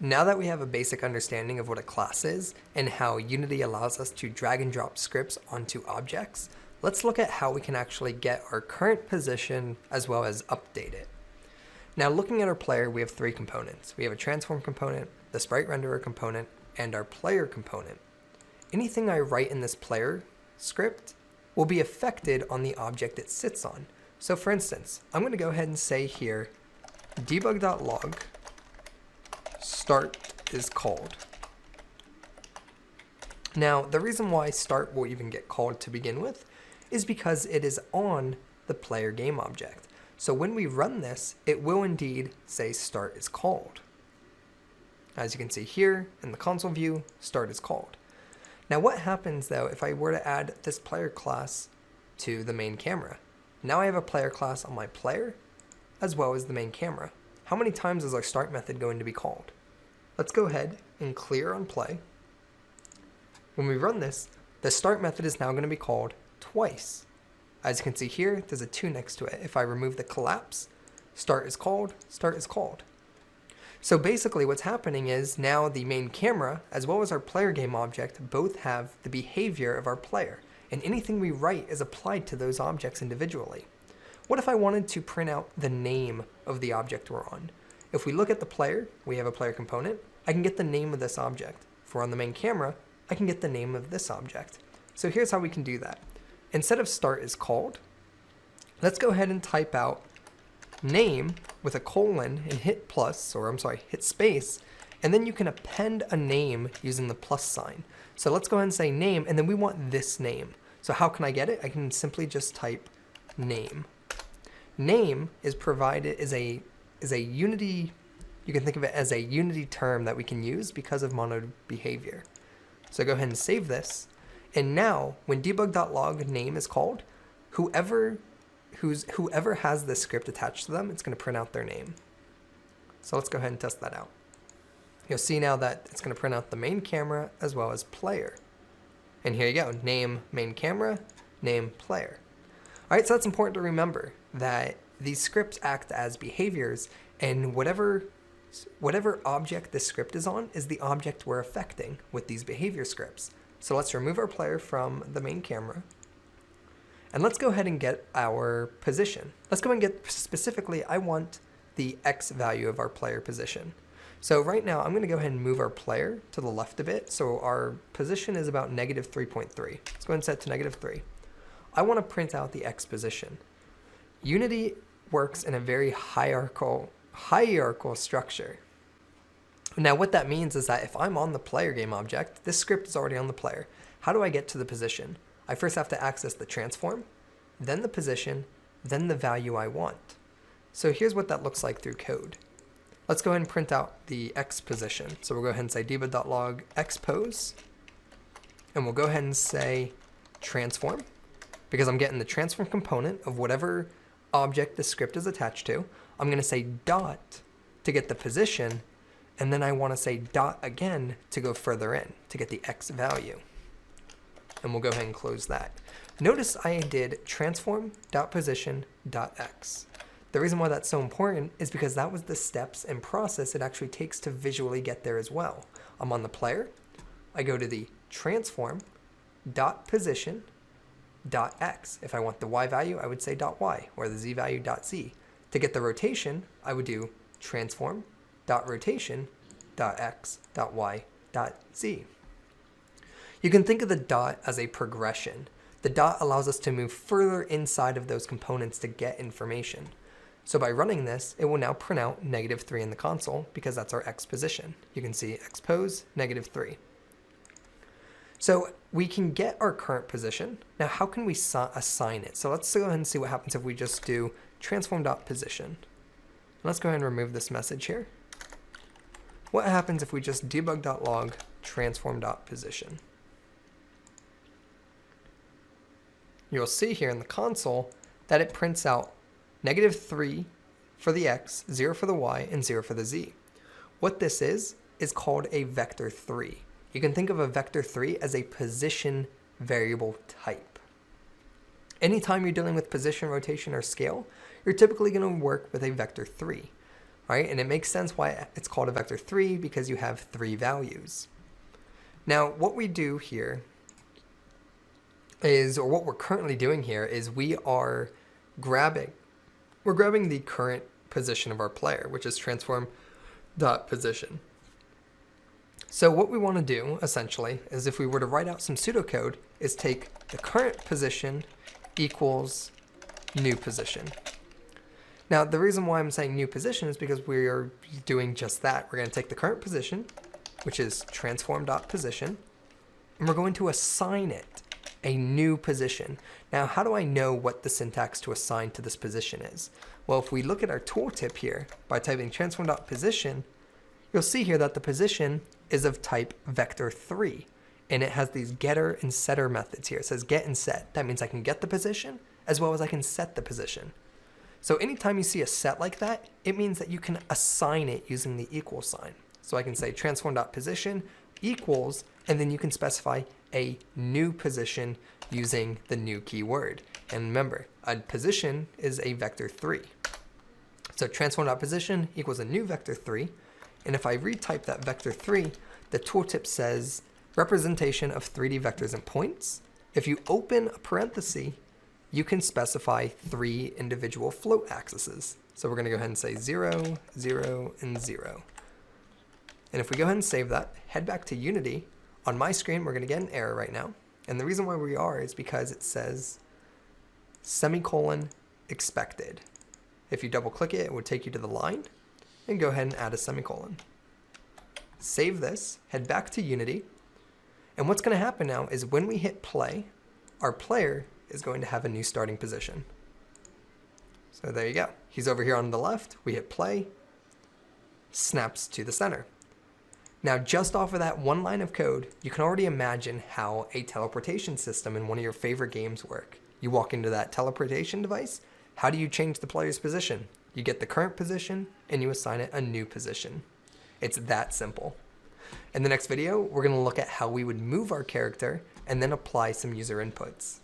Now that we have a basic understanding of what a class is and how Unity allows us to drag and drop scripts onto objects, let's look at how we can actually get our current position as well as update it. Now looking at our player, we have three components. We have a transform component, the sprite renderer component, and our player component. Anything I write in this player script will be affected on the object it sits on. So for instance, I'm going to go ahead and say here, debug.log start is called. Now, the reason why start will even get called to begin with is because it is on the player game object. So when we run this, it will indeed say start is called. As you can see here in the console view, start is called. Now what happens though if I were to add this player class to the main camera? Now I have a player class on my player as well as the main camera. How many times is our start method going to be called? Let's go ahead and clear on play. When we run this, the start method is now going to be called twice. As you can see here, there's a 2 next to it. If I remove the collapse, start is called, start is called. So basically what's happening is now the main camera as well as our player game object both have the behavior of our player, and anything we write is applied to those objects individually. What if I wanted to print out the name of the object we're on? If we look at the player, we have a player component, I can get the name of this object. If we're on the main camera, I can get the name of this object. So here's how we can do that. Instead of start is called, let's go ahead and type out name with a colon and hit hit space, and then you can append a name using the plus sign. So let's go ahead and say name, and then we want this name. So how can I get it? I can simply just type name. Name is provided is a Unity, you can think of it as a Unity term that we can use because of mono behavior. So go ahead and save this. And now when debug.log name is called, whoever has this script attached to them, it's going to print out their name. So let's go ahead and test that out. You'll see now that it's going to print out the main camera as well as player. And here you go, name main camera, name player. All right, so that's important to remember that these scripts act as behaviors, and whatever object this script is on is the object we're affecting with these behavior scripts. So let's remove our player from the main camera. And let's go ahead and get our position. Let's go and get specifically, I want the X value of our player position. So right now I'm going to go ahead and move our player to the left a bit. So our position is about -3.3. Let's go ahead and set it to -3. I want to print out the X position. Unity works in a very hierarchical structure. Now what that means is that if I'm on the player game object, this script is already on the player. How do I get to the position? I first have to access the transform, then the position, then the value I want. So here's what that looks like through code. Let's go ahead and print out the X position. So we'll go ahead and say debug.log xpose, and we'll go ahead and say transform, because I'm getting the transform component of whatever object the script is attached to. I'm going to say dot to get the position, and then I want to say dot again to go further in to get the X value. And we'll go ahead and close that. Notice I did transform.position.x. The reason why that's so important is because that was the steps and process it actually takes to visually get there as well. I'm on the player, I go to the transform.position.x. If I want the Y value, I would say .y, or the Z value .z. To get the rotation, I would do transform.rotation.x.y.z. You can think of the dot as a progression. The dot allows us to move further inside of those components to get information. So by running this, it will now print out -3 in the console because that's our X position. You can see xpose -3. So we can get our current position. Now how can we assign it? So let's go ahead and see what happens if we just do transform.position. Let's go ahead and remove this message here. What happens if we just debug.log transform.position? You'll see here in the console that it prints out -3 for the X, 0 for the Y, and 0 for the Z. What this is called a vector 3. You can think of a vector 3 as a position variable type. Anytime you're dealing with position, rotation, or scale, you're typically going to work with a vector 3. right? And it makes sense why it's called a vector 3 because you have 3 values. Now, what we do here is, or what we're currently doing here is we're grabbing the current position of our player, which is transform.position. So what we want to do, essentially, is if we were to write out some pseudocode, is take the current position equals new position. Now, the reason why I'm saying new position is because we are doing just that. We're going to take the current position, which is transform.position, and we're going to assign it a new position. Now, how do I know what the syntax to assign to this position is? Well, if we look at our tooltip here, by typing transform.position, you'll see here that the position is of type vector 3, and it has these getter and setter methods here. It says get and set. That means I can get the position as well as I can set the position. So anytime you see a set like that, it means that you can assign it using the equal sign. So I can say transform.position equals, and then you can specify a new position using the new keyword. And remember, a position is a vector 3. So transform.position equals a new vector 3. And if I retype that vector 3, the tooltip says representation of 3D vectors and points. If you open a parenthesis, you can specify 3 individual float axes. So we're going to go ahead and say 0, 0, and 0. And if we go ahead and save that, head back to Unity, on my screen we're going to get an error right now. And the reason why we are is because it says semicolon expected. If you double click it, it would take you to the line, and go ahead and add a semicolon. Save this, head back to Unity, and what's going to happen now is when we hit play, our player is going to have a new starting position. So there you go. He's over here on the left. We hit play, snaps to the center. Now, just off of that one line of code, you can already imagine how a teleportation system in one of your favorite games work. You walk into that teleportation device. How do you change the player's position? You get the current position and you assign it a new position. It's that simple. In the next video, we're going to look at how we would move our character and then apply some user inputs.